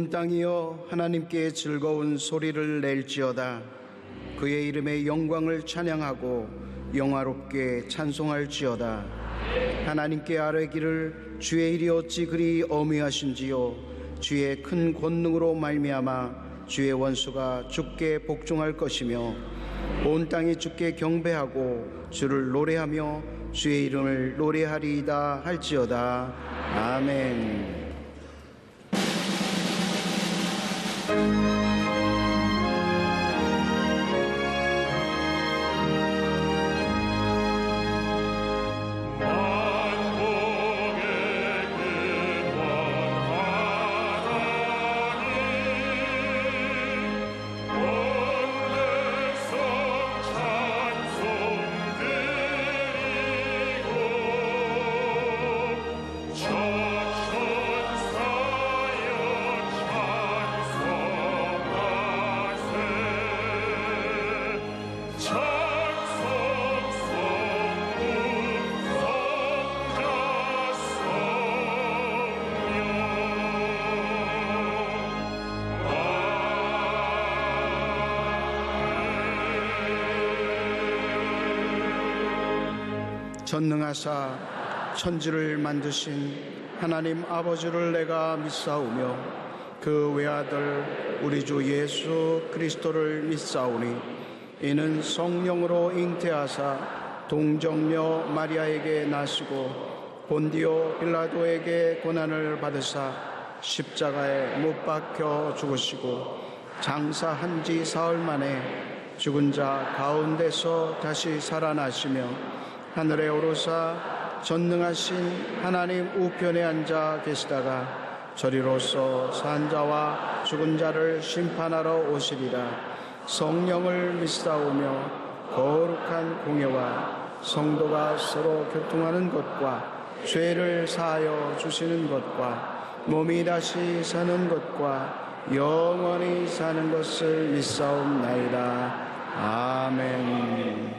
온 땅이여 하나님께 즐거운 소리를 낼지어다. 그의 이름의 영광을 찬양하고 영화롭게 찬송할지어다. 하나님께 아뢰기를 주의 일이 어찌 그리 어미하신지요. 주의 큰 권능으로 말미암아 주의 원수가 주께 복종할 것이며 온 땅이 주께 경배하고 주를 노래하며 주의 이름을 노래하리이다 할지어다. 아멘. 전능하사 천지를 만드신 하나님 아버지를 내가 믿사오며 그 외아들 우리 주 예수 그리스도를 믿사오니 이는 성령으로 잉태하사 동정녀 마리아에게 나시고 본디오 빌라도에게 고난을 받으사 십자가에 못 박혀 죽으시고 장사한 지 사흘 만에 죽은 자 가운데서 다시 살아나시며 하늘에 오르사 전능하신 하나님 우편에 앉아 계시다가 저리로서 산자와 죽은 자를 심판하러 오시리라. 성령을 믿사오며 거룩한 공예와 성도가 서로 교통하는 것과 죄를 사하여 주시는 것과 몸이 다시 사는 것과 영원히 사는 것을 믿사옵나이다. 아멘.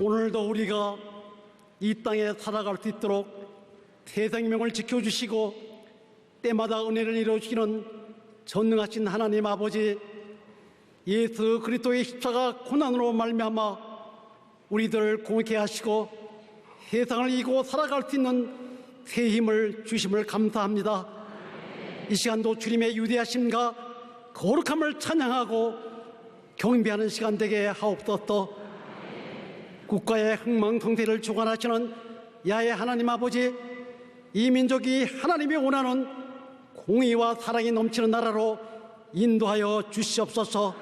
오늘도 우리가 이 땅에 살아갈 수 있도록 새 생명을 지켜주시고 때마다 은혜를 이루시는 전능하신 하나님 아버지, 예수 그리스도의 십자가 고난으로 말미암아 우리들을 공익케 하시고 세상을 이기고 살아갈 수 있는 새 힘을 주심을 감사합니다. 이 시간도 주님의 위대하심과 거룩함을 찬양하고 경배하는 시간 되게 하옵소서. 국가의 흥망성쇠를 주관하시는 야훼 하나님 아버지, 이 민족이 하나님이 원하는 공의와 사랑이 넘치는 나라로 인도하여 주시옵소서.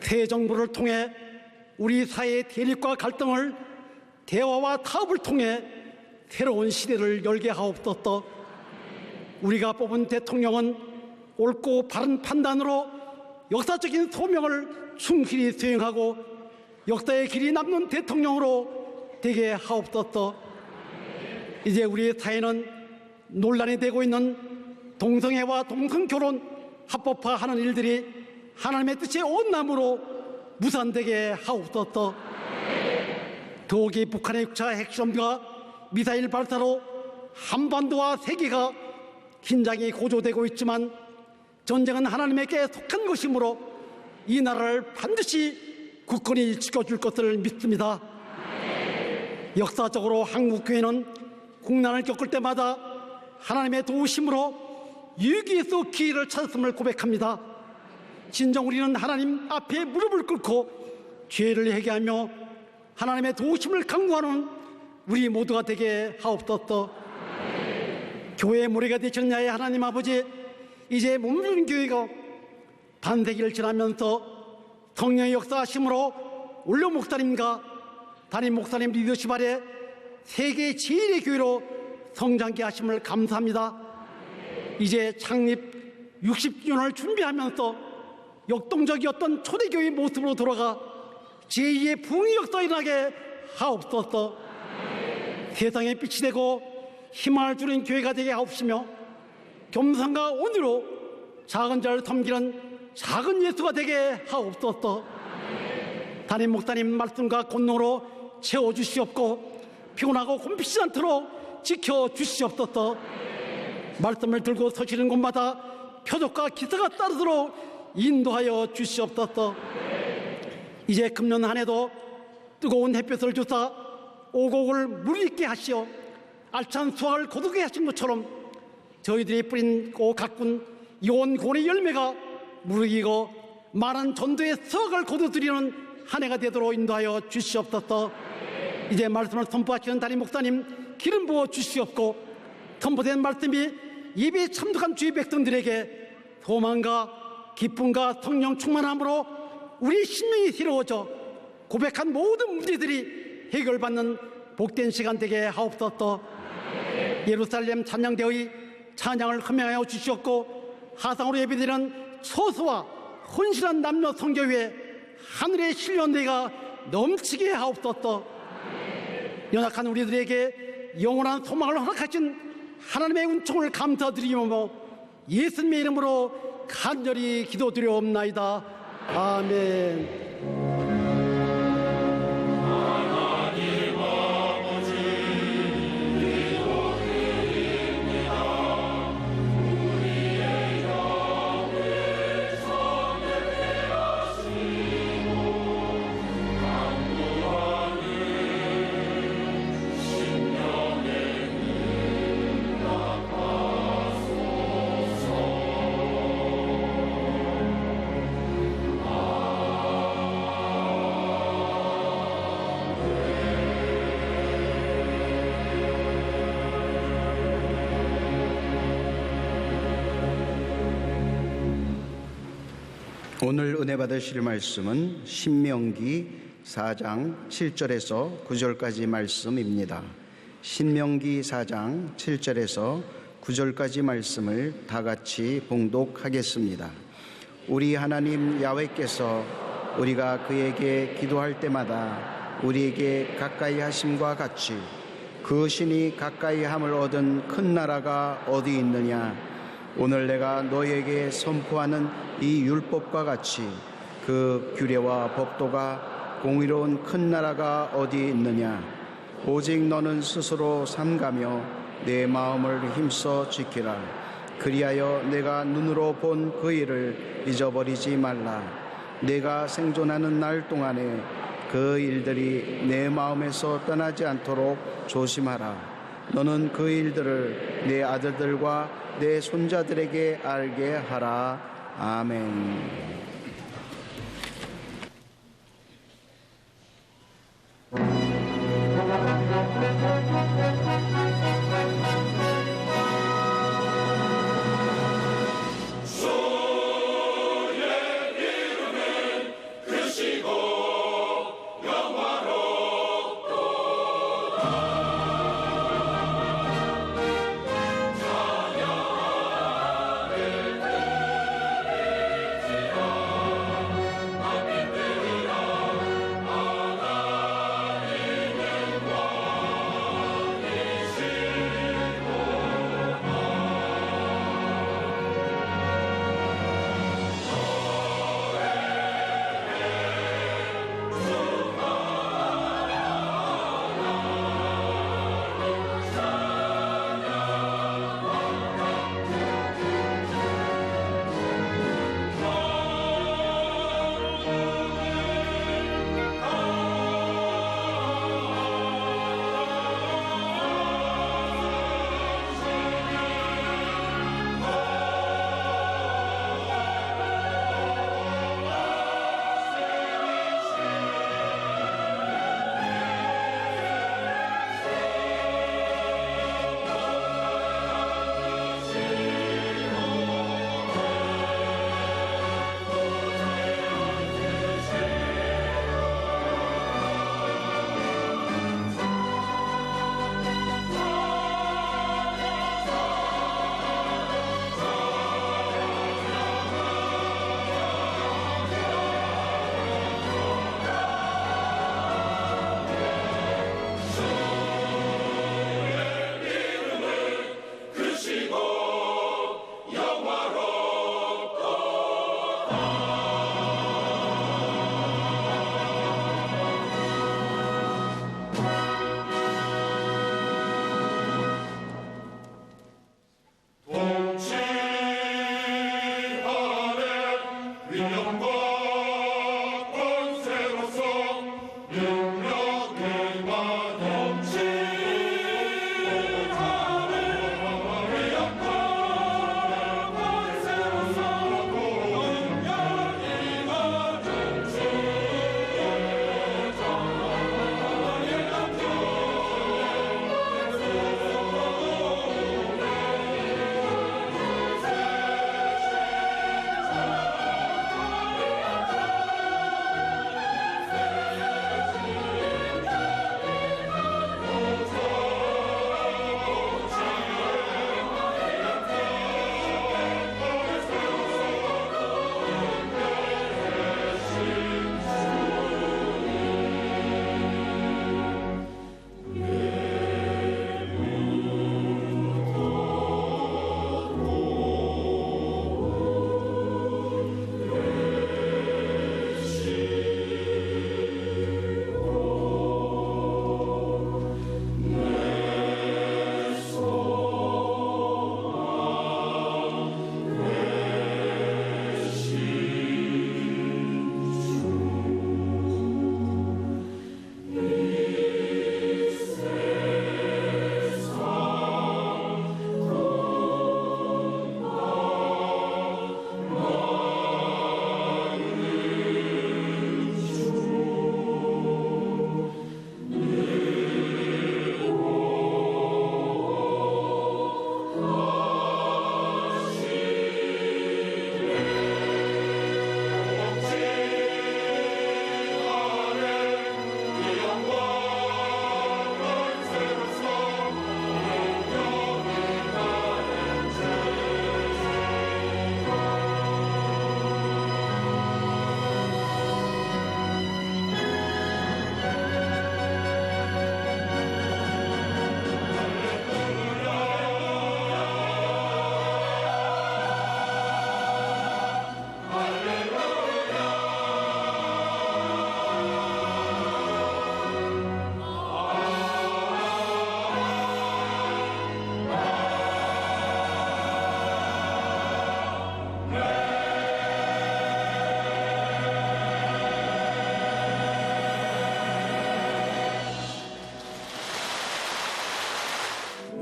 새 정부를 통해 우리 사회의 대립과 갈등을 대화와 타협을 통해 새로운 시대를 열게 하옵소서. 우리가 뽑은 대통령은 옳고 바른 판단으로 역사적인 소명을 충실히 수행하고 역사의 길이 남는 대통령으로 되게 하옵소서. 이제 우리 사회는 논란이 되고 있는 동성애와 동성결혼 합법화하는 일들이 하나님의 뜻의 온남으로 무산되게 하옵소서. 더욱이 북한의 6차 핵실험과 미사일 발사로 한반도와 세계가 긴장이 고조되고 있지만 전쟁은 하나님에게 속한 것이므로 이 나라를 반드시 굳건히 지켜줄 것을 믿습니다. 역사적으로 한국교회는 국난을 겪을 때마다 하나님의 도우심으로 위기에서 기회를 찾았음을 고백합니다. 진정 우리는 하나님 앞에 무릎을 꿇고 죄를 회개하며 하나님의 도우심을 간구하는 우리 모두가 되게 하옵소서. 교회의 모래가 되시는 야훼 하나님 아버지, 이제 몸부림 교회가 반세기를 지나면서 성령의 역사하심으로 올려 목사님과 담임 목사님 리더십 아래 세계 제1의 교회로 성장케 하심을 감사합니다. 이제 창립 60주년을 준비하면서 역동적이었던 초대교회 모습으로 돌아가 제2의 부흥의 역사 일어나게 하옵소서. 세상에 빛이 되고 희망을 주는 교회가 되게 하옵시며 겸손과 온유로 작은 자를 섬기는 작은 예수가 되게 하옵소서. 담임 목사님 말씀과 권능으로 채워주시옵고 피곤하고 곤피지 않도록 지켜주시옵소서. 말씀을 들고 서시는 곳마다 표적과 기사가 따르도록 인도하여 주시옵소서. 이제 금년 한 해도 뜨거운 햇볕을 주사 오곡을 무르익게 하시어 알찬 수확을 거두게 하신 것처럼 저희들이 뿌리고 가꾼 이온곤의 열매가 무르익어 많은 전도의 수확을 거두드리는 한 해가 되도록 인도하여 주시옵소서. 이제 말씀을 선포하시는 담임 목사님 기름 부어 주시옵고 선포된 말씀이 예배에 참석한 주의 백성들에게 소망과 기쁨과 성령 충만함으로 우리 심령이 새로워져 고백한 모든 문제들이 해결받는 복된 시간 되게 하옵소서. 예루살렘 찬양대의 찬양을 흠명하여 주시옵고 하상으로 예배드리는 소수와 헌신한 남녀 성교회 하늘의 신령대가 넘치게 하옵소서. 연약한 우리들에게 영원한 소망을 허락하신 하나님의 은총을 감사드리며 예수님의 이름으로 간절히 기도드려옵나이다. 아멘. 오늘 은혜 받으실 말씀은 신명기 4장 7절에서 9절까지 말씀입니다. 신명기 4장 7절에서 9절까지 말씀을 다 같이 봉독하겠습니다. 우리 하나님 야훼께서 우리가 그에게 기도할 때마다 우리에게 가까이 하심과 같이 그 신이 가까이 함을 얻은 큰 나라가 어디 있느냐? 오늘 내가 너희에게 선포하는 이 율법과 같이 그 규례와 법도가 공의로운 큰 나라가 어디 있느냐. 오직 너는 스스로 삼가며 내 마음을 힘써 지키라. 그리하여 내가 눈으로 본 그 일을 잊어버리지 말라. 내가 생존하는 날 동안에 그 일들이 내 마음에서 떠나지 않도록 조심하라. 너는 그 일들을 내 아들들과 내 손자들에게 알게 하라. 아멘.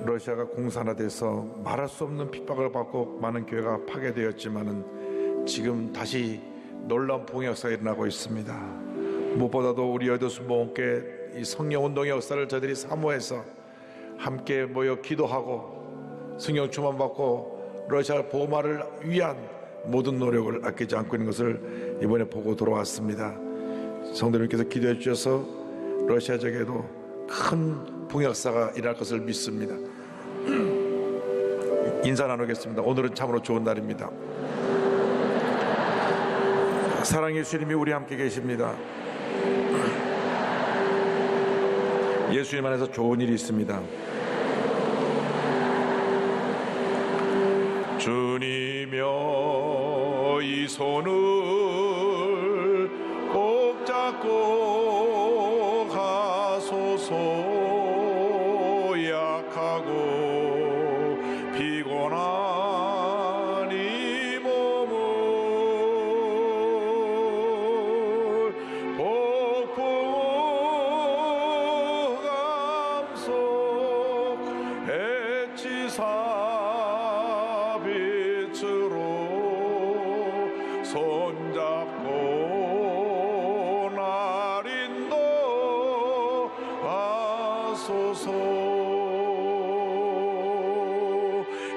러시아가 공산화돼서 말할 수 없는 핍박을 받고 많은 교회가 파괴되었지만은 지금 다시 놀라운 봉역사가 일어나고 있습니다. 무엇보다도 우리 여도수 모험교회 이 성령운동의 역사를 저희들이 사모해서 함께 모여 기도하고 성령 충만 받고 러시아 보호마를 위한 모든 노력을 아끼지 않고 있는 것을 이번에 보고 돌아왔습니다. 성도님께서 기도해 주셔서 러시아 지역에도 큰 봉역사가 일어날 것을 믿습니다. 인사 나누겠습니다. 오늘은 참으로 좋은 날입니다. 사랑의 예수님이 우리 함께 계십니다. 예수님 안에서 좋은 일이 있습니다. 주님여 이 손을 꼭 잡고 가소서. 약하고 피곤한 이 몸을 폭풍 감속 햇지사 빛으로 손잡고 날 인도하소서.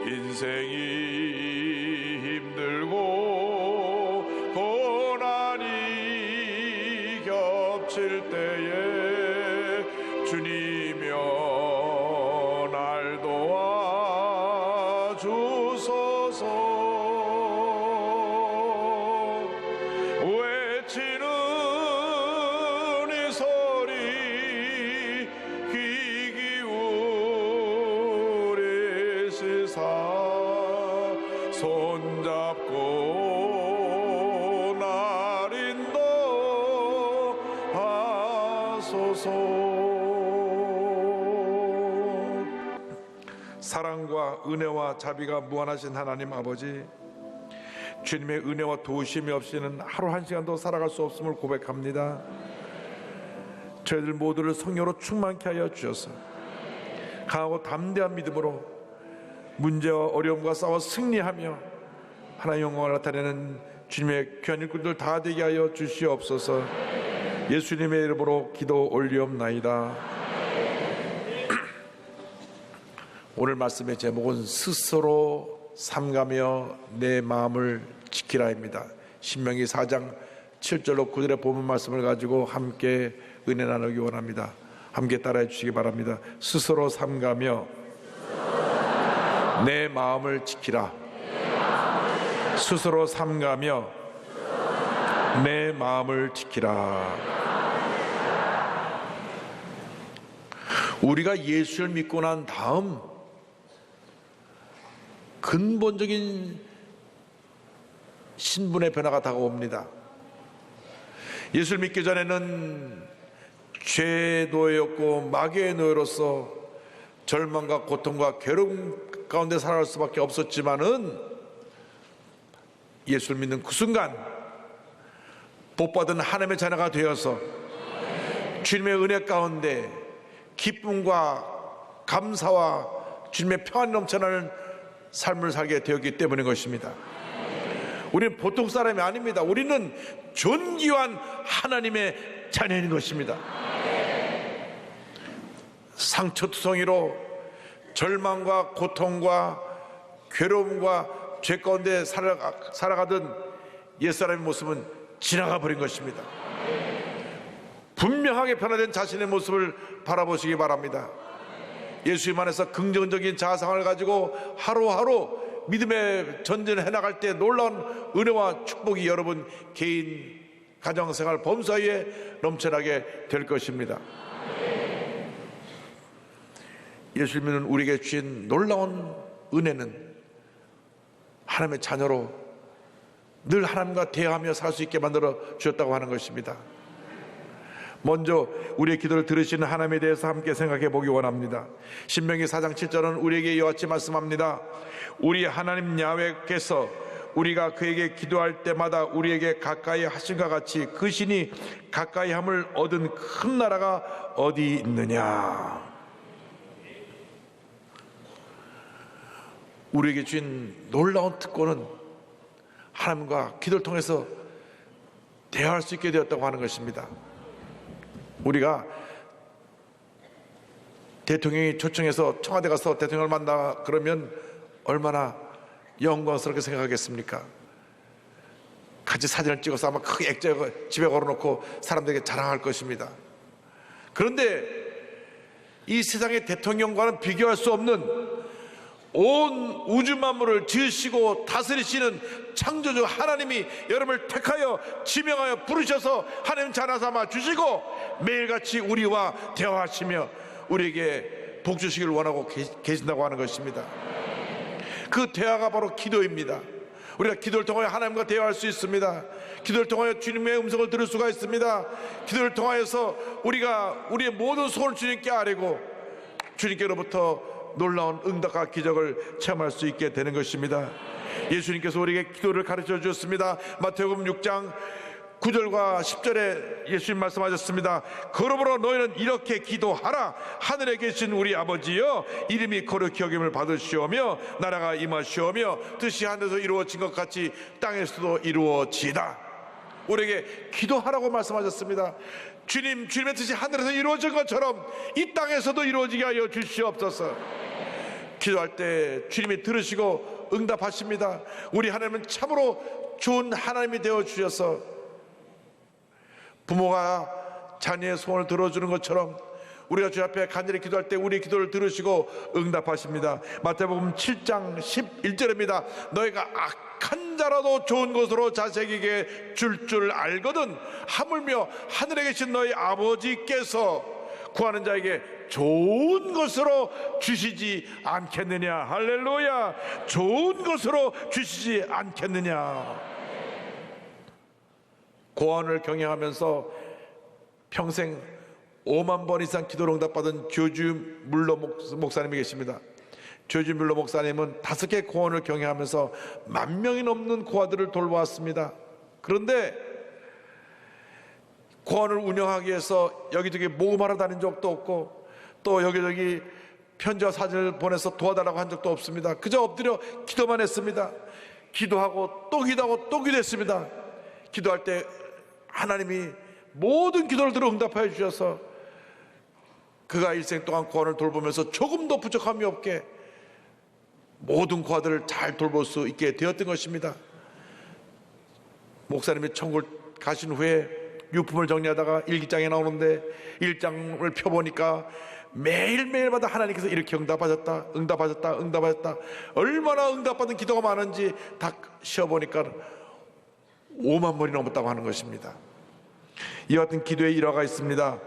인생이 힘들고 고난이 겹칠 때에 주님여 날 도와주소서. 외치는 이 소리 귀 기울이시사 손잡고 날 인도하소서. 사랑과 은혜와 자비가 무한하신 하나님 아버지, 주님의 은혜와 도우심이 없이는 하루 한 시간도 살아갈 수 없음을 고백합니다. 저희들 모두를 성령으로 충만케 하여 주셔서 강하고 담대한 믿음으로 문제와 어려움과 싸워 승리하며 하나님의 영광을 나타내는 주님의 귀한 일꾼들 다 되게 하여 주시옵소서. 예수님의 이름으로 기도 올리옵나이다. 오늘 말씀의 제목은 스스로 삼가며 내 마음을 지키라입니다. 신명기 4장 7절로 9절의 본문 말씀을 가지고 함께 은혜 나누기 원합니다. 함께 따라해 주시기 바랍니다. 스스로 삼가며 내 마음을 지키라. 스스로 삼가며 내 마음을 지키라. 우리가 예수를 믿고 난 다음 근본적인 신분의 변화가 다가옵니다. 예수를 믿기 전에는 죄의 노예였고 마귀의 노예로서 절망과 고통과 괴로움 가운데 살아갈 수밖에 없었지만은 예수를 믿는 그 순간 복받은 하나님의 자녀가 되어서 주님의 은혜 가운데 기쁨과 감사와 주님의 평안이 넘쳐나는 삶을 살게 되었기 때문인 것입니다. 우리는 보통 사람이 아닙니다. 우리는 존귀한 하나님의 자녀인 것입니다. 상처투성이로 절망과 고통과 괴로움과 죄 가운데 살아가던 옛사람의 모습은 지나가 버린 것입니다. 분명하게 변화된 자신의 모습을 바라보시기 바랍니다. 예수님 안에서 긍정적인 자아상을 가지고 하루하루 믿음의 전진을 해나갈 때 놀라운 은혜와 축복이 여러분 개인 가정생활 범사에 넘쳐나게 될 것입니다. 예수를 믿는 우리에게 주신 놀라운 은혜는 하나님의 자녀로 늘 하나님과 대화하며 살 수 있게 만들어 주셨다고 하는 것입니다. 먼저 우리의 기도를 들으시는 하나님에 대해서 함께 생각해 보기 원합니다. 신명기 4장 7절은 우리에게 이와 같이 말씀합니다. 우리 하나님 야훼께서 우리가 그에게 기도할 때마다 우리에게 가까이 하신과 같이 그 신이 가까이 함을 얻은 큰 나라가 어디 있느냐. 우리에게 주신 놀라운 특권은 하나님과 기도를 통해서 대화할 수 있게 되었다고 하는 것입니다. 우리가 대통령이 초청해서 청와대 가서 대통령을 만나 그러면 얼마나 영광스럽게 생각하겠습니까? 같이 사진을 찍어서 아마 크게 액자에 집에 걸어놓고 사람들에게 자랑할 것입니다. 그런데 이 세상의 대통령과는 비교할 수 없는 온 우주 만물을 지으시고 다스리시는 창조주 하나님이 여러분을 택하여 지명하여 부르셔서 하나님 자나 삼아 주시고 매일같이 우리와 대화하시며 우리에게 복 주시길 원하고 계신다고 하는 것입니다. 그 대화가 바로 기도입니다. 우리가 기도를 통하여 하나님과 대화할 수 있습니다. 기도를 통하여 주님의 음성을 들을 수가 있습니다. 기도를 통하여서 우리가 우리의 모든 소원을 주님께 아뢰고 주님께로부터 놀라운 응답과 기적을 체험할 수 있게 되는 것입니다. 예수님께서 우리에게 기도를 가르쳐 주셨습니다. 마태복음 6장 9절과 10절에 예수님 말씀하셨습니다. 그러므로 너희는 이렇게 기도하라. 하늘에 계신 우리 아버지여, 이름이 거룩히 여김을 받으시오며 나라가 임하시오며 뜻이 하늘에서 이루어진 것 같이 땅에서도 이루어지다. 우리에게 기도하라고 말씀하셨습니다. 주님의 뜻이 하늘에서 이루어진 것처럼 이 땅에서도 이루어지게 하여 주시옵소서. 기도할 때 주님이 들으시고 응답하십니다. 우리 하나님은 참으로 좋은 하나님이 되어 주셔서 부모가 자녀의 소원을 들어주는 것처럼 우리가 주 앞에 간절히 기도할 때 우리 기도를 들으시고 응답하십니다. 마태복음 7장 11절입니다. 너희가 악한 자라도 좋은 것으로 자식에게 줄 알거든 하물며 하늘에 계신 너희 아버지께서 구하는 자에게 좋은 것으로 주시지 않겠느냐. 할렐루야. 좋은 것으로 주시지 않겠느냐. 고아원을 경영하면서 평생 5만 번 이상 기도를 응답받은 조지 물러 목사님이 계십니다. 조지 물러 목사님은 5개 고아원을 경영하면서 10,000명이 넘는 고아들을 돌보았습니다. 그런데 고아원을 운영하기 위해서 여기저기 모금하러 다닌 적도 없고 또 여기저기 편지와 사진을 보내서 도와달라고 한 적도 없습니다. 그저 엎드려 기도만 했습니다. 기도하고 또 기도하고 또 기도했습니다. 기도할 때 하나님이 모든 기도를 들어 응답하여 주셔서 그가 일생 동안 고아원을 돌보면서 조금도 부족함이 없게 모든 고아들을 잘 돌볼 수 있게 되었던 것입니다. 목사님이 천국을 가신 후에 유품을 정리하다가 일기장에 나오는데 일장을 펴보니까 매일매일마다 하나님께서 이렇게 응답하셨다 얼마나 응답받은 기도가 많은지 다 쉬어보니까 5만 번이 넘었다고 하는 것입니다. 이와 같은 기도의 일화가 있습니다.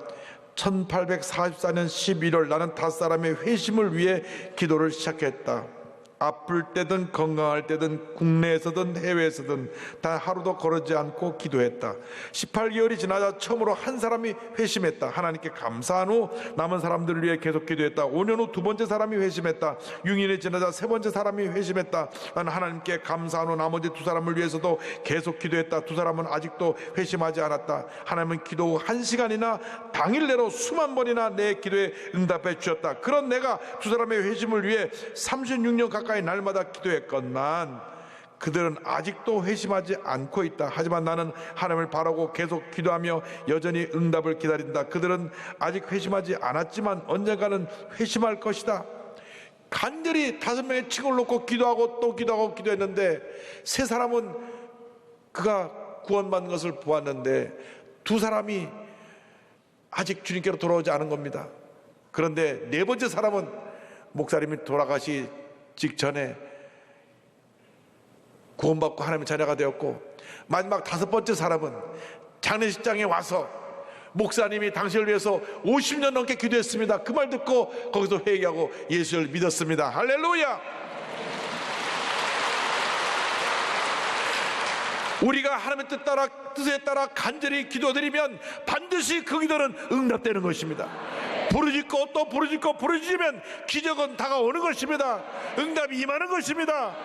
1844년 11월 나는 5사람의 회심을 위해 기도를 시작했다. 아플 때든 건강할 때든 국내에서든 해외에서든 단 하루도 거르지 않고 기도했다. 18개월이 지나자 처음으로 한 사람이 회심했다. 하나님께 감사한 후 남은 사람들을 위해 계속 기도했다. 5년 후 2번째 사람이 회심했다. 6년이 지나자 3번째 사람이 회심했다. 나는 하나님께 감사한 후 나머지 2사람을 위해서도 계속 기도했다. 2사람은 아직도 회심하지 않았다. 하나님은 기도 후 1시간이나 당일 내로 수만 번이나 내 기도에 응답해 주셨다. 그런 내가 2사람의 회심을 위해 36년 가까이 날마다 기도했건만 그들은 아직도 회심하지 않고 있다. 하지만 나는 하나님을 바라고 계속 기도하며 여전히 응답을 기다린다. 그들은 아직 회심하지 않았지만 언젠가는 회심할 것이다. 간절히 5명의 칭을 놓고 기도하고 또 기도하고 기도했는데 3사람은 그가 구원받는 것을 보았는데 2사람이 아직 주님께로 돌아오지 않은 겁니다. 그런데 4번째 사람은 목사님이 돌아가시 직전에 구원받고 하나님의 자녀가 되었고 마지막 5번째 사람은 장례식장에 와서 목사님이 당신을 위해서 50년 넘게 기도했습니다. 그 말 듣고 거기서 회개하고 예수를 믿었습니다. 할렐루야. 우리가 하나님의 뜻에 따라 간절히 기도드리면 반드시 그 기도는 응답되는 것입니다. 부르짖고 또 부르짖고 부르짖으면 기적은 다가오는 것입니다. 응답이 임하는 것입니다.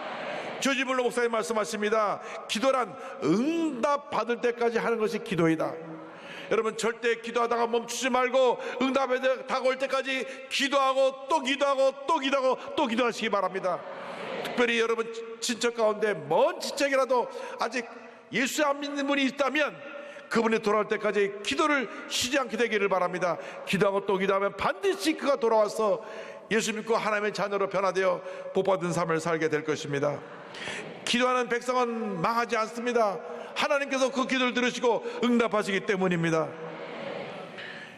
조지 물러 목사님 말씀하십니다. 기도란 응답 받을 때까지 하는 것이 기도이다. 여러분 절대 기도하다가 멈추지 말고 응답이 다가올 때까지 기도하고 또 기도하고 또 기도하고 또 기도하시기 바랍니다. 특별히 여러분 친척 가운데 먼 친척이라도 아직 예수 안 믿는 분이 있다면 그분이 돌아올 때까지 기도를 쉬지 않게 되기를 바랍니다. 기도하고 또 기도하면 반드시 그가 돌아와서 예수 믿고 하나님의 자녀로 변화되어 복받은 삶을 살게 될 것입니다. 기도하는 백성은 망하지 않습니다. 하나님께서 그 기도를 들으시고 응답하시기 때문입니다.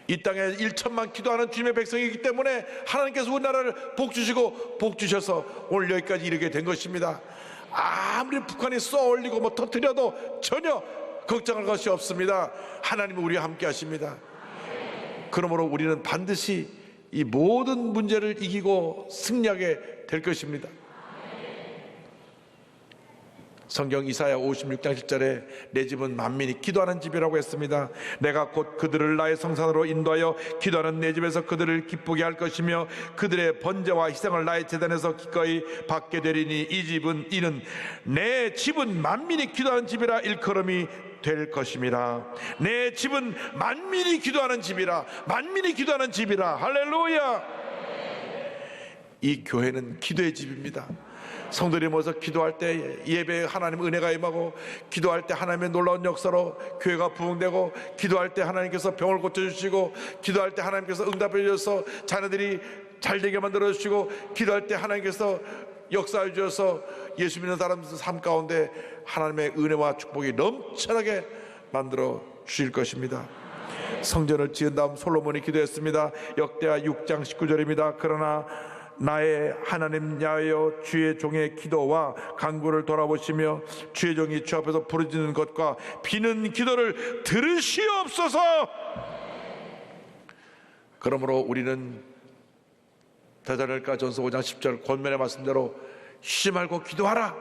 이 땅에 1천만 기도하는 주님의 백성이기 때문에 하나님께서 우리나라를 복 주시고 복 주셔서 오늘 여기까지 이르게 된 것입니다. 아무리 북한이 쏘아올리고 뭐 터뜨려도 전혀 걱정할 것이 없습니다. 하나님은 우리와 함께 하십니다. 그러므로 우리는 반드시 이 모든 문제를 이기고 승리하게 될 것입니다. 성경 이사야 56장 10절에 내 집은 만민이 기도하는 집이라고 했습니다. 내가 곧 그들을 나의 성산으로 인도하여 기도하는 내 집에서 그들을 기쁘게 할 것이며 그들의 번제와 희생을 나의 제단에서 기꺼이 받게 되리니 이는 내 집은 만민이 기도하는 집이라 일컬음이 될 것입니다. 내 집은 만민이 기도하는 집이라, 만민이 기도하는 집이라. 할렐루야. 이 교회는 기도의 집입니다. 성도들이 모여서 기도할 때 예배에 하나님의 은혜가 임하고, 기도할 때 하나님의 놀라운 역사로 교회가 부흥되고, 기도할 때 하나님께서 병을 고쳐주시고, 기도할 때 하나님께서 응답해 주셔서 자녀들이 잘되게 만들어 주시고, 기도할 때 하나님께서 역사해 주셔서 예수 믿는 사람들 삶 가운데 하나님의 은혜와 축복이 넘쳐나게 만들어 주실 것입니다. 성전을 지은 다음 솔로몬이 기도했습니다. 역대하 6장 19절입니다. 그러나 나의 하나님 야훼여 주의 종의 기도와 간구를 돌아보시며 주의 종이 주 앞에서 부르짖는 것과 비는 기도를 들으시옵소서. 그러므로 우리는 데살로니가 전서 5장 10절 권면의 말씀대로 쉬지 말고 기도하라,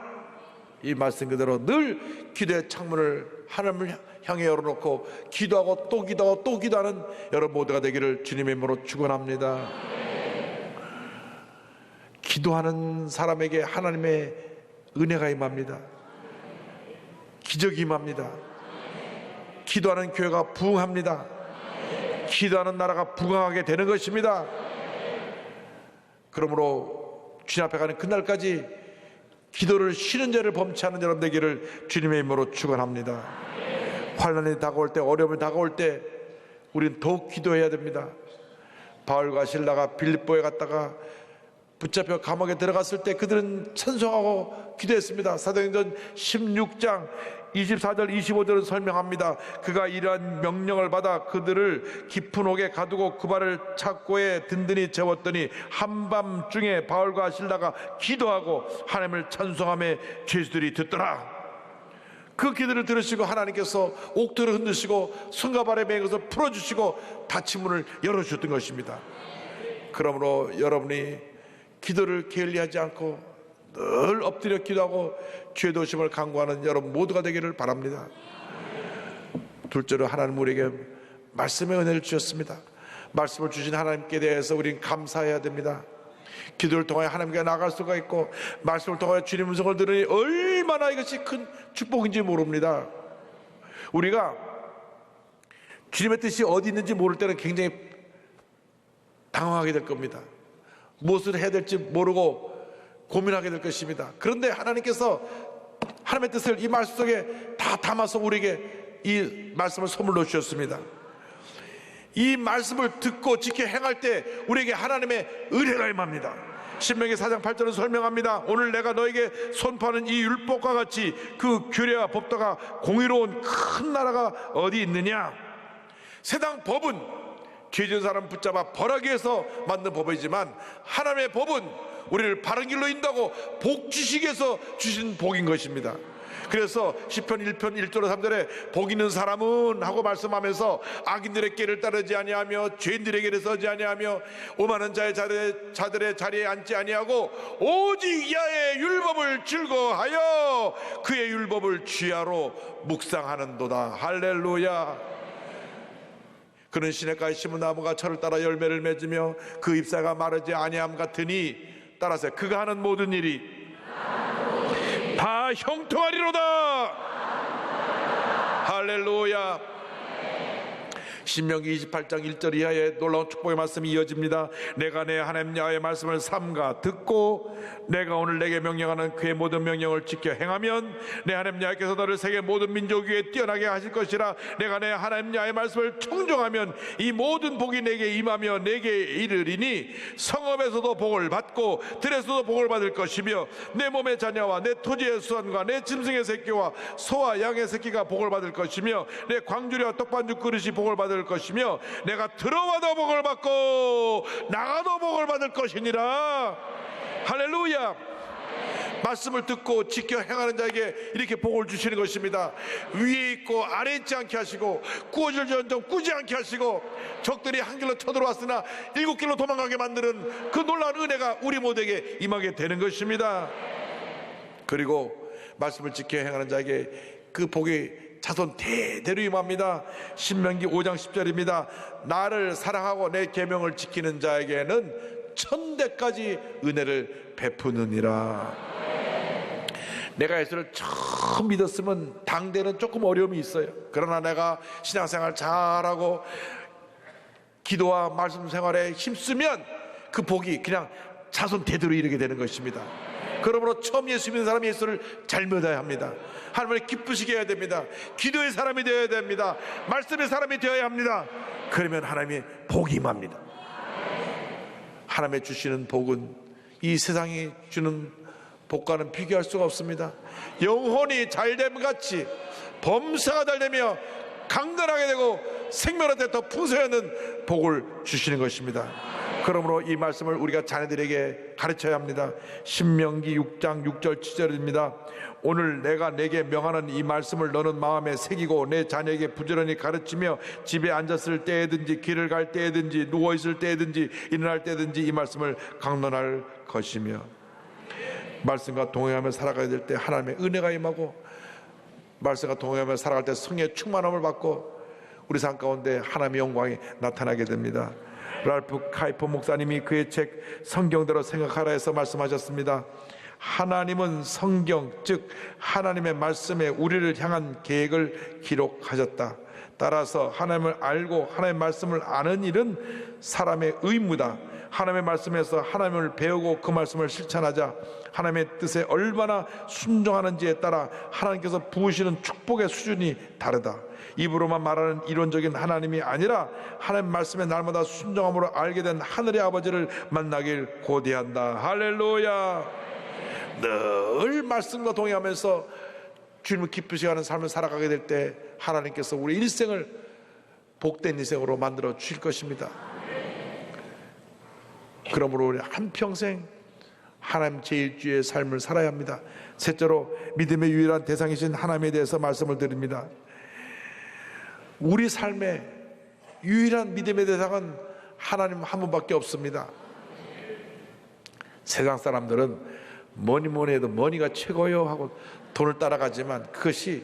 이 말씀 그대로 늘 기도의 창문을 하나님을 향해 열어놓고 기도하고 또 기도하고 또 기도하는 여러분 모두가 되기를 주님의 이름으로 축원합니다. 기도하는 사람에게 하나님의 은혜가 임합니다. 기적이 임합니다. 기도하는 교회가 부흥합니다. 기도하는 나라가 부강하게 되는 것입니다. 그러므로 주님 앞에 가는 그날까지 기도를 쉬는 자를 범치 않은 여러분 되기를 주님의 이름으로 축원합니다. 환난이 다가올 때, 어려움이 다가올 때 우리는 더욱 기도해야 됩니다. 바울과 실라가 빌립보에 갔다가 붙잡혀 감옥에 들어갔을 때 그들은 찬송하고 기도했습니다. 사도행전 16장 24절 25절은 설명합니다. 그가 이러한 명령을 받아 그들을 깊은 옥에 가두고 그 발을 착고에 든든히 채웠더니 한밤중에 바울과 실라가 기도하고 하나님을 찬송하며 죄수들이 듣더라. 그 기도를 들으시고 하나님께서 옥들을 흔드시고 성가발에 매인 것을 풀어주시고 닫힌 문을 열어주셨던 것입니다. 그러므로 여러분이 기도를 게을리하지 않고 늘 엎드려 기도하고 죄 도심을 간구하는 여러분 모두가 되기를 바랍니다. 둘째로 하나님 우리에게 말씀의 은혜를 주셨습니다. 말씀을 주신 하나님께 대해서 우리는 감사해야 됩니다. 기도를 통하여 하나님께 나아갈 수가 있고, 말씀을 통하여 주님 음성을 들으니 얼마나 이것이 큰 축복인지 모릅니다. 우리가 주님의 뜻이 어디 있는지 모를 때는 굉장히 당황하게 될 겁니다. 무엇을 해야 될지 모르고 고민하게 될 것입니다. 그런데 하나님께서 하나님의 뜻을 이 말씀 속에 다 담아서 우리에게 이 말씀을 선물로 주셨습니다. 이 말씀을 듣고 지켜 행할 때 우리에게 하나님의 은혜가 임합니다. 신명기 4장 8절은 설명합니다. 오늘 내가 너에게 선포하는 이 율법과 같이 그 규례와 법도가 공의로운 큰 나라가 어디 있느냐. 세상 법은 죄진 사람 붙잡아 벌하기 위해서 만든 법이지만 하나님의 법은 우리를 바른 길로 인도하고 복 주시기 위해서 주신 복인 것입니다. 그래서 시편 1편 1절로 3절에 복 있는 사람은 하고 말씀하면서 악인들의 길을 따르지 아니하며 죄인들의 길에 서지 아니하며 오만한 자들의 자리에 앉지 아니하고 오직 야의 율법을 즐거워하여 그의 율법을 주야로 묵상하는도다. 할렐루야. 그는 시냇가에 심은 나무가 철을 따라 열매를 맺으며 그 잎사가 마르지 아니함 같으니, 따라서 그가 하는 모든 일이 다 형통하리로다. 할렐루야. 신명기 28장 1절 이하에 놀라운 축복의 말씀이 이어집니다. 내가 내 하나님 여호와의 말씀을 삼가 듣고 내가 오늘 내게 명령하는 그의 모든 명령을 지켜 행하면 내 하나님 여호와께서 너를 세계 모든 민족 위에 뛰어나게 하실 것이라. 내가 내 하나님 여호와의 말씀을 청종하면 이 모든 복이 내게 임하며 내게 이르리니 성읍에서도 복을 받고 들에서도 복을 받을 것이며 내 몸의 자녀와 내 토지의 수완과 내 짐승의 새끼와 소와 양의 새끼가 복을 받을 것이며 내 광주리와 떡반죽 그릇이 복을 받을 것이며 내가 들어와도 복을 받고 나가도 복을 받을 것이니라. 할렐루야. 말씀을 듣고 지켜 행하는 자에게 이렇게 복을 주시는 것입니다. 위에 있고 아래에 있지 않게 하시고 꾸어질지언정 꾸지 않게 하시고 적들이 한 길로 쳐들어왔으나 7길로 도망가게 만드는 그 놀라운 은혜가 우리 모두에게 임하게 되는 것입니다. 그리고 말씀을 지켜 행하는 자에게 그 복이 자손 대대로 임합니다. 신명기 5장 10절입니다. 나를 사랑하고 내 계명을 지키는 자에게는 천대까지 은혜를 베푸느니라. 내가 예수를 처음 믿었으면 당대는 조금 어려움이 있어요. 그러나 내가 신앙생활 잘하고 기도와 말씀 생활에 힘쓰면 그 복이 그냥 자손 대대로 이르게 되는 것입니다. 그러므로 처음 예수 믿는 사람이 예수를 잘 믿어야 합니다. 하나님을 기쁘시게 해야 됩니다. 기도의 사람이 되어야 됩니다. 말씀의 사람이 되어야 합니다. 그러면 하나님의 복이 임합니다. 하나님의 주시는 복은 이 세상이 주는 복과는 비교할 수가 없습니다. 영혼이 잘됨 같이 범사가 잘되며 강건하게 되고 생명한테 더 풍성하는 복을 주시는 것입니다. 그러므로 이 말씀을 우리가 자녀들에게 가르쳐야 합니다. 신명기 6장 6절 7절입니다. 오늘 내가 내게 명하는 이 말씀을 너는 마음에 새기고 내 자녀에게 부지런히 가르치며 집에 앉았을 때에든지 길을 갈 때에든지 누워있을 때에든지 일어날 때든지 이 말씀을 강론할 것이며. 말씀과 동행하며 살아가야 될 때 하나님의 은혜가 임하고 말씀과 동행하며 살아갈 때 성령의 충만함을 받고 우리 삶 가운데 하나님의 영광이 나타나게 됩니다. 랄프 카이퍼 목사님이 그의 책 성경대로 생각하라 해서 말씀하셨습니다. 하나님은 성경 즉 하나님의 말씀에 우리를 향한 계획을 기록하셨다. 따라서 하나님을 알고 하나님의 말씀을 아는 일은 사람의 의무다. 하나님의 말씀에서 하나님을 배우고 그 말씀을 실천하자 하나님의 뜻에 얼마나 순종하는지에 따라 하나님께서 부으시는 축복의 수준이 다르다. 입으로만 말하는 이론적인 하나님이 아니라 하나님 말씀에 날마다 순종함으로 알게 된 하늘의 아버지를 만나길 고대한다. 할렐루야. 늘 말씀과 동행하면서 주님을 기쁘시게 하는 삶을 살아가게 될 때 하나님께서 우리 일생을 복된 인생으로 만들어 주실 것입니다. 그러므로 우리 한평생 하나님 제1주의 삶을 살아야 합니다. 셋째로 믿음의 유일한 대상이신 하나님에 대해서 말씀을 드립니다. 우리 삶의 유일한 믿음의 대상은 하나님 한 분밖에 없습니다. 세상 사람들은 뭐니 해도 머니가 최고요 하고 돈을 따라가지만 그것이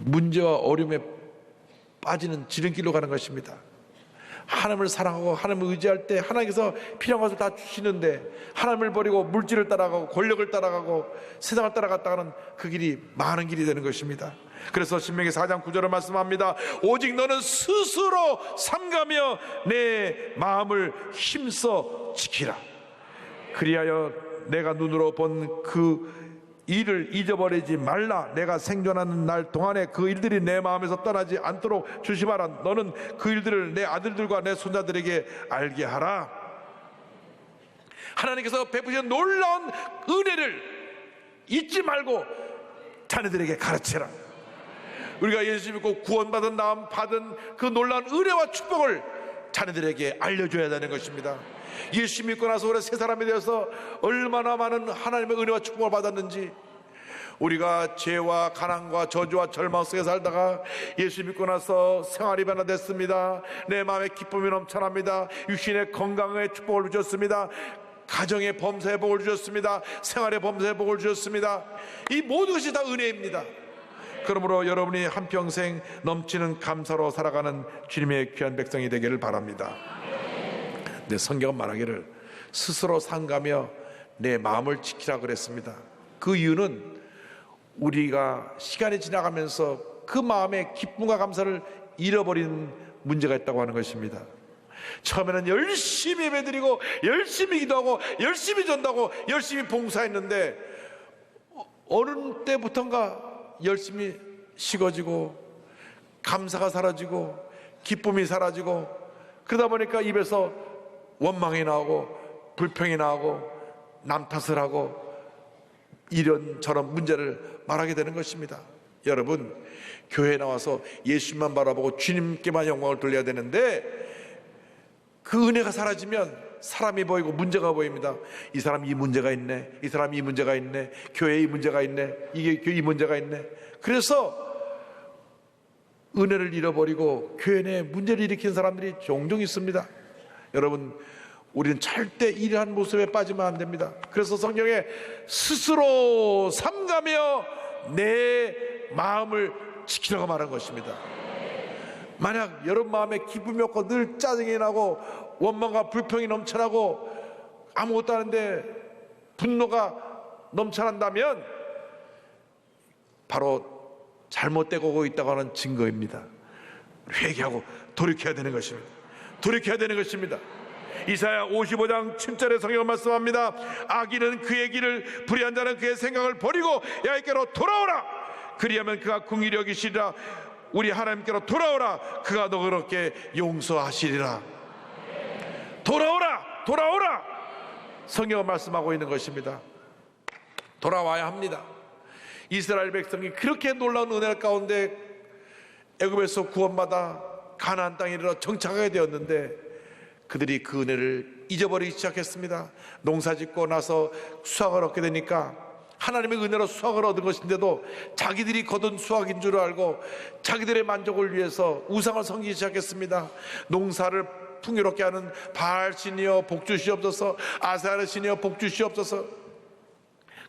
문제와 어려움에 빠지는 지름길로 가는 것입니다. 하나님을 사랑하고 하나님을 의지할 때 하나님께서 필요한 것을 다 주시는데 하나님을 버리고 물질을 따라가고 권력을 따라가고 세상을 따라갔다가는 그 길이 많은 길이 되는 것입니다. 그래서 신명기 4장 9절을 말씀합니다. 오직 너는 스스로 삼가며 내 마음을 힘써 지키라. 그리하여 내가 눈으로 본 그 일을 잊어버리지 말라. 내가 생존하는 날 동안에 그 일들이 내 마음에서 떠나지 않도록 조심하라. 너는 그 일들을 내 아들들과 내 손자들에게 알게 하라. 하나님께서 베푸신 놀라운 은혜를 잊지 말고 자녀들에게 가르치라. 우리가 예수 믿고 구원받은 다음 받은 그 놀라운 은혜와 축복을 자녀들에게 알려줘야 되는 것입니다. 예수 믿고 나서 우리 새 사람이 되어서 얼마나 많은 하나님의 은혜와 축복을 받았는지, 우리가 죄와 가난과 저주와 절망 속에 살다가 예수 믿고 나서 생활이 변화됐습니다. 내 마음에 기쁨이 넘쳐납니다. 육신의 건강에 축복을 주셨습니다. 가정의 범사에 복을 주셨습니다. 생활의 범사에 복을 주셨습니다. 이 모든 것이 다 은혜입니다. 그러므로 여러분이 한평생 넘치는 감사로 살아가는 주님의 귀한 백성이 되기를 바랍니다. 내 성경은 말하기를 스스로 삼가며 내 마음을 지키라 그랬습니다. 그 이유는 우리가 시간이 지나가면서 그 마음의 기쁨과 감사를 잃어버린 문제가 있다고 하는 것입니다. 처음에는 열심히 예배드리고 열심히 기도하고 열심히 전도하고 열심히 봉사했는데 어느 때부턴가 열심히 식어지고 감사가 사라지고 기쁨이 사라지고 그러다 보니까 입에서 원망이 나오고 불평이 나오고 남 탓을 하고 이런저런 문제를 말하게 되는 것입니다. 여러분, 교회에 나와서 예수님만 바라보고 주님께만 영광을 돌려야 되는데 그 은혜가 사라지면 사람이 보이고 문제가 보입니다. 이 사람 이 문제가 있네, 이 사람 이 문제가 있네, 교회에 이 문제가 있네, 이 문제가 있네. 그래서 은혜를 잃어버리고 교회 내에 문제를 일으킨 사람들이 종종 있습니다. 여러분, 우리는 절대 이러한 모습에 빠지면 안 됩니다. 그래서 성경에 스스로 삼가며 내 마음을 지키라고 말한 것입니다. 만약 여러분 마음에 기쁨이 없고 늘 짜증이 나고 원망과 불평이 넘쳐나고 아무것도 아닌데 분노가 넘쳐난다면 바로 잘못되고 오고 있다고 하는 증거입니다. 회개하고 돌이켜야 되는 것입니다. 돌이켜야 되는 것입니다. 이사야 55장 7절의 성경을 말씀합니다. 악인은 그의 길을, 불의한 자는 그의 생각을 버리고 여호와께로 돌아오라. 그리하면 그가 긍휼히 여기시리라. 우리 하나님께로 돌아오라. 그가 너그럽게 용서하시리라. 돌아오라, 돌아오라. 성경은 말씀하고 있는 것입니다. 돌아와야 합니다. 이스라엘 백성이 그렇게 놀라운 은혜 가운데 애굽에서 구원받아 가나안 땅에 이르러 정착하게 되었는데 그들이 그 은혜를 잊어버리기 시작했습니다. 농사짓고 나서 수확을 얻게 되니까 하나님의 은혜로 수확을 얻은 것인데도 자기들이 거둔 수확인 줄 알고 자기들의 만족을 위해서 우상을 섬기기 시작했습니다. 농사를 풍요롭게 하는 바알 신이여 복주시옵소서, 아세라 신이여 복주시옵소서.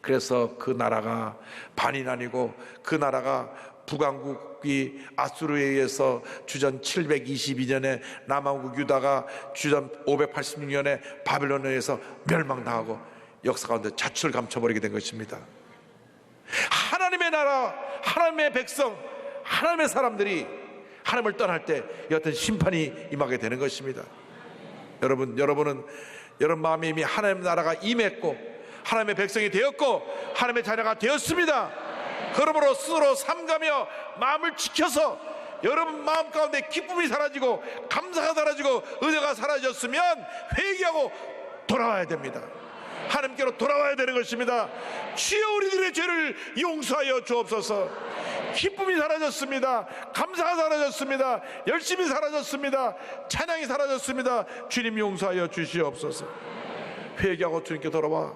그래서 그 나라가 반이 나뉘고 그 나라가 북왕국이 아수르에 의해서 주전 722년에 남왕국 유다가 주전 586년에 바벨론에 의해서 멸망당하고 역사 가운데 자취를 감춰버리게 된 것입니다. 하나님의 나라, 하나님의 백성, 하나님의 사람들이 하나님을 떠날 때 여하튼 심판이 임하게 되는 것입니다. 여러분은 여러분 마음에 이미 하나님의 나라가 임했고 하나님의 백성이 되었고 하나님의 자녀가 되었습니다. 그러므로 스스로 삼가며 마음을 지켜서 여러분 마음 가운데 기쁨이 사라지고 감사가 사라지고 은혜가 사라졌으면 회개하고 돌아와야 됩니다. 하나님께로 돌아와야 되는 것입니다. 주여 우리들의 죄를 용서하여 주옵소서. 기쁨이 사라졌습니다. 감사가 사라졌습니다. 열심히 사라졌습니다. 찬양이 사라졌습니다. 주님 용서하여 주시옵소서. 회개하고 주님께 돌아와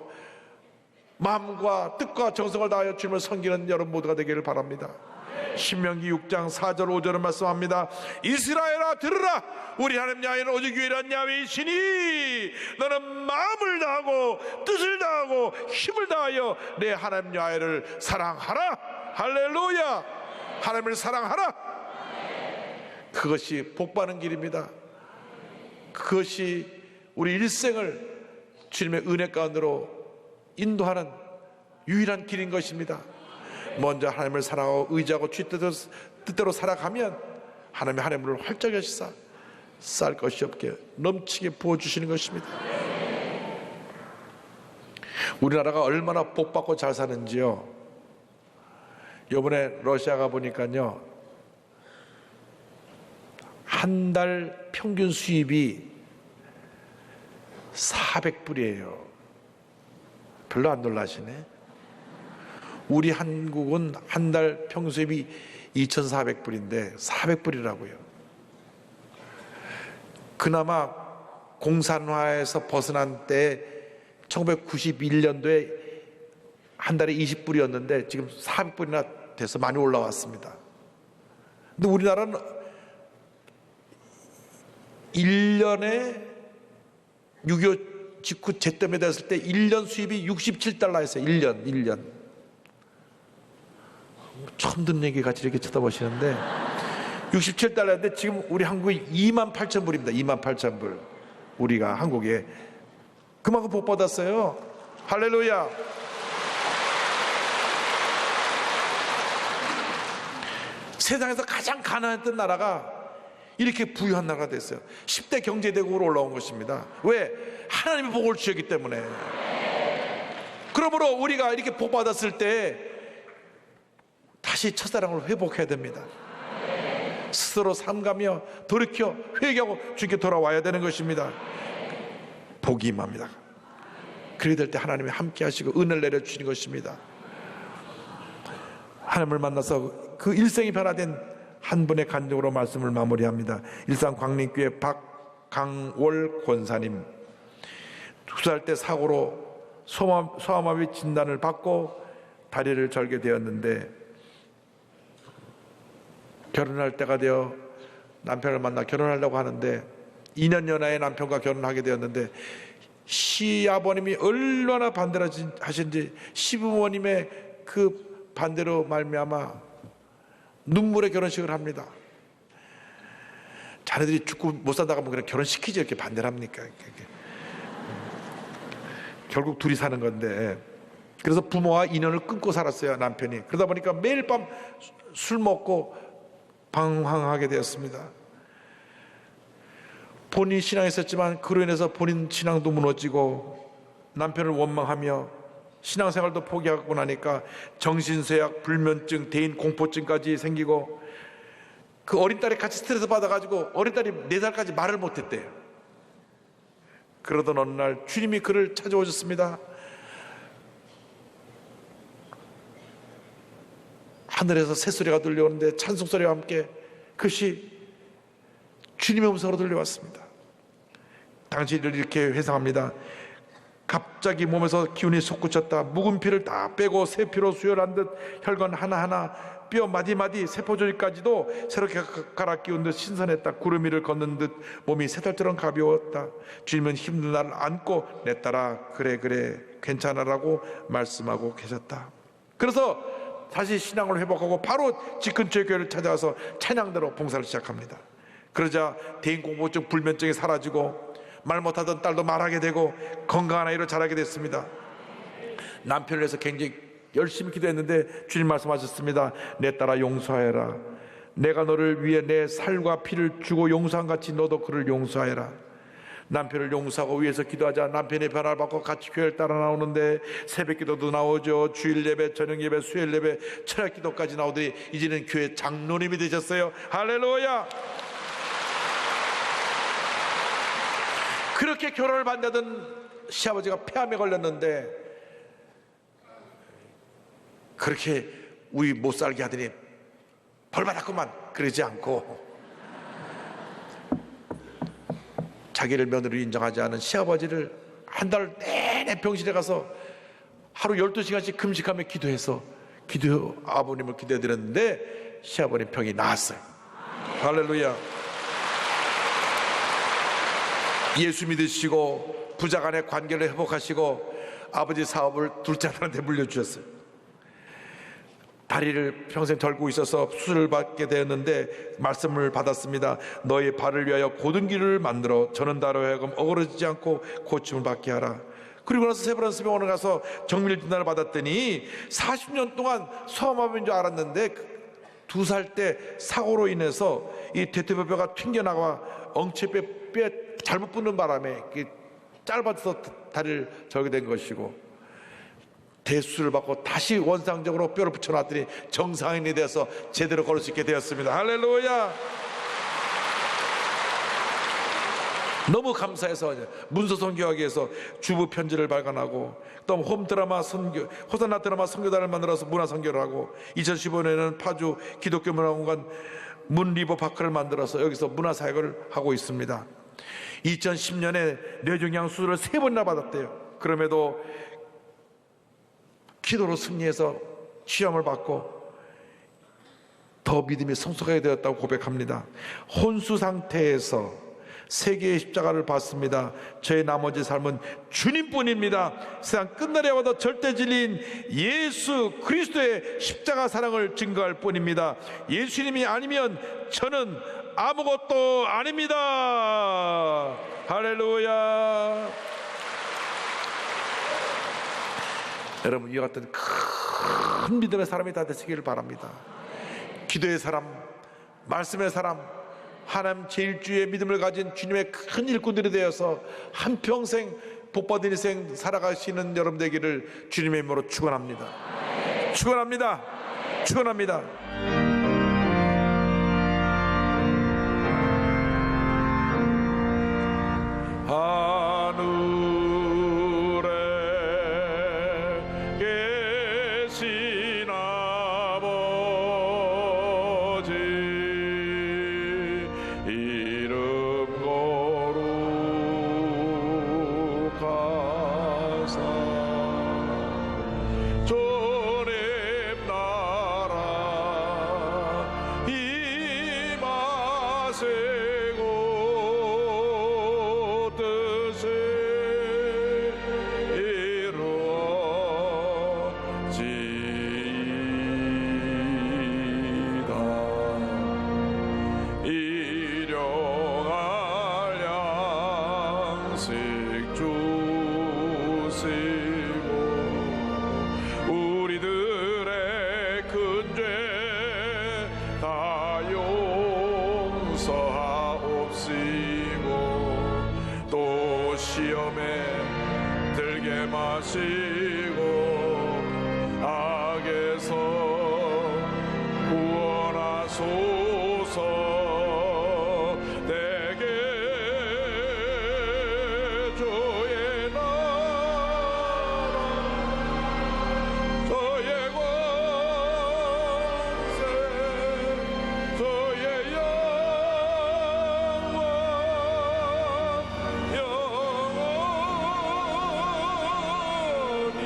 마음과 뜻과 정성을 다하여 주님을 섬기는 여러분 모두가 되기를 바랍니다. 신명기 6장 4절 5절은 말씀합니다. 이스라엘아 들으라. 우리 하나님 야훼는 오직 유일한 야훼이시니 너는 마음을 다하고 뜻을 다하고 힘을 다하여 내 하나님 야훼를 사랑하라. 할렐루야. 하나님을 사랑하라. 그것이 복받는 길입니다. 그것이 우리 일생을 주님의 은혜 가운데로 인도하는 유일한 길인 것입니다. 먼저 하나님을 사랑하고 의지하고 주의 뜻대로 살아가면 하나님의 하늘문을 활짝 여시사 쌀 것이 없게 넘치게 부어주시는 것입니다. 우리나라가 얼마나 복받고 잘 사는지요. 이번에 러시아가 보니까요 한 달 평균 수입이 400불이에요 별로 안 놀라시네. 우리 한국은 한 달 평균 수입이 2,400불인데 400불이라고요. 그나마 공산화에서 벗어난 때 1991년도에 한 달에 20불이었는데 지금 400불이나 돼서 많이 올라왔습니다. 근데 우리나라는 1년에 6.25 직후 재점에 됐을 때 1년 수입이 67달러였어요. 1년. 처음 듣는 얘기 같이 이렇게 쳐다보시는데 67달러인데 지금 우리 한국이 28,000불입니다. 28,000불. 우리가 한국에 그만큼 복 받았어요. 할렐루야. 세상에서 가장 가난했던 나라가 이렇게 부유한 나라가 됐어요. 10대 경제대국으로 올라온 것입니다. 왜? 하나님의 복을 주셨기 때문에. 그러므로 우리가 이렇게 복 받았을 때 다시 첫사랑을 회복해야 됩니다. 스스로 삼가며 돌이켜 회개하고 주님께 돌아와야 되는 것입니다. 복이 임합니다. 그래야 될 때 하나님이 함께 하시고 은혜를 내려주시는 것입니다. 하나님을 만나서 그 일생이 변화된 한 분의 간증으로 말씀을 마무리합니다. 일산 광림교회 박강월 권사님, 2살 때 사고로 소아마비 진단을 받고 다리를 절게 되었는데 결혼할 때가 되어 남편을 만나 결혼하려고 하는데 2년 연하의 남편과 결혼하게 되었는데 시아버님이 얼마나 반대를 하신지 시부모님의 그 반대로 말미암아 눈물의 결혼식을 합니다. 자네들이 죽고 못 산다고 하면 그냥 결혼시키지 이렇게 반대를 합니까? 결국 둘이 사는 건데, 그래서 부모와 인연을 끊고 살았어요, 남편이. 그러다 보니까 매일 밤 술 먹고 방황하게 되었습니다. 본인 신앙이 있었지만 그로 인해서 본인 신앙도 무너지고 남편을 원망하며 신앙생활도 포기하고 나니까 정신쇠약, 불면증, 대인 공포증까지 생기고 그 어린 딸이 같이 스트레스 받아가지고 어린 딸이 4살까지 말을 못했대요. 그러던 어느 날 주님이 그를 찾아오셨습니다. 하늘에서 새소리가 들려오는데 찬송소리와 함께 그것이 주님의 음성으로 들려왔습니다. 당신을 이렇게 회상합니다. 갑자기 몸에서 기운이 솟구쳤다. 묵은 피를 다 빼고 새 피로 수혈한 듯 혈관 하나하나 뼈 마디마디 세포 조직까지도 새롭게 갈아 끼운 듯 신선했다. 구름 위를 걷는 듯 몸이 새털처럼 가벼웠다. 주님은 힘든 나를 안고 내 딸아 그래 괜찮아라고 말씀하고 계셨다. 그래서 다시 신앙을 회복하고 바로 집 근처의 교회를 찾아와서 찬양대로 봉사를 시작합니다. 그러자 대인공포증, 불면증이 사라지고 말 못하던 딸도 말하게 되고 건강한 아이로 자라게 됐습니다. 남편을 위해서 굉장히 열심히 기도했는데 주님 말씀하셨습니다. 내 딸아 용서하여라. 내가 너를 위해 내 살과 피를 주고 용서한 같이 너도 그를 용서하여라. 남편을 용서하고 위해서 기도하자 남편의 변화를 받고 같이 교회를 따라 나오는데 새벽 기도도 나오죠. 주일 예배, 저녁 예배, 수요일 예배, 철학 기도까지 나오더니 이제는 교회 장로님이 되셨어요. 할렐루야. 그렇게 결혼을 반대하던 시아버지가 폐암에 걸렸는데 그렇게 우리 못 살게 하더니 벌 받았구만. 그러지 않고 자기를 며느리로 인정하지 않은 시아버지를 한 달 내내 병실에 가서 하루 12시간씩 금식하며 기도해서 아버님을 기도해드렸는데 시아버님 병이 나았어요. 할렐루야. 예수 믿으시고 부자간의 관계를 회복하시고 아버지 사업을 둘째 아들한테 물려주셨어요. 다리를 평생 절고 있어서 수술을 받게 되었는데 말씀을 받았습니다. 너의 발을 위하여 곧은 길을 만들어 저는 다로 하여금 어그러지지 않고 고침을 받게 하라. 그리고 나서 세브란스 병원에 가서 정밀 진단을 받았더니 40년 동안 소아마비인 줄 알았는데 2살 때 사고로 인해서 이 대퇴뼈가 튕겨나가 엉치뼈 잘못 붙는 바람에 짧아서 다리를 절게 된 것이고 대수술을 받고 다시 원상적으로 뼈를 붙여놨더니 정상인이 돼서 제대로 걸을 수 있게 되었습니다. 할렐루야. 너무 감사해서 문서 선교하기위해서 주부 편지를 발간하고 또 홈드라마 선교, 호산나 드라마 선교단을 만들어서 문화 선교를 하고 2015년에는 파주 기독교 문화공간 문리버 파크를 만들어서 여기서 문화 사역을 하고 있습니다. 2010년에 뇌종양 수술을 3번이나 받았대요. 그럼에도 기도로 승리해서 시험을 받고 더 믿음이 성숙하게 되었다고 고백합니다. 혼수 상태에서 세계의 십자가를 받습니다. 저의 나머지 삶은 주님뿐입니다. 세상 끝날에와도 절대 진리인 예수 그리스도의 십자가 사랑을 증거할 뿐입니다. 예수님이 아니면 저는 아무것도 아닙니다. 할렐루야. 여러분 이와 같은 큰 믿음의 사람이 다 되시기를 바랍니다. 기도의 사람, 말씀의 사람, 하나님 제일주의 믿음을 가진 주님의 큰 일꾼들이 되어서 한평생 복받은 인생 살아가시는 여러분 되기를 주님의 이름으로 축원합니다. 축원합니다. 축원합니다. 하늘에 계신 아버지 이름 거룩하사 주님 나라 임하시고 뜻이 이루어지이다. 일용할 양식 주시고 우리들의 큰 죄 다 용서하옵시고 또 시험에 들게 마시고 악에서 구원하소서. 내게 주의 나라 주의 권세 주의 영광 영원히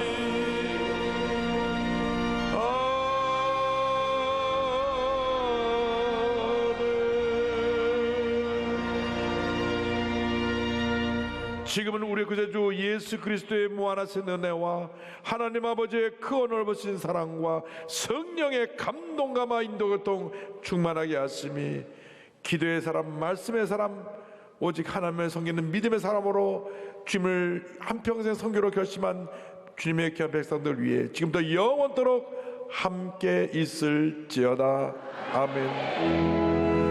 지금은 우리 구세주 예수 그리스도의 무한하신 은혜와 하나님 아버지의 크고 넓으신 사랑과 성령의 감동감화 인도교통 충만하게 하심이 기도의 사람, 말씀의 사람, 오직 하나님을 섬기는 믿음의 사람으로 주님을 한평생 선교로 결심한 주님의 귀한 백성들 위해 지금부터 영원토록 함께 있을지어다. 아멘.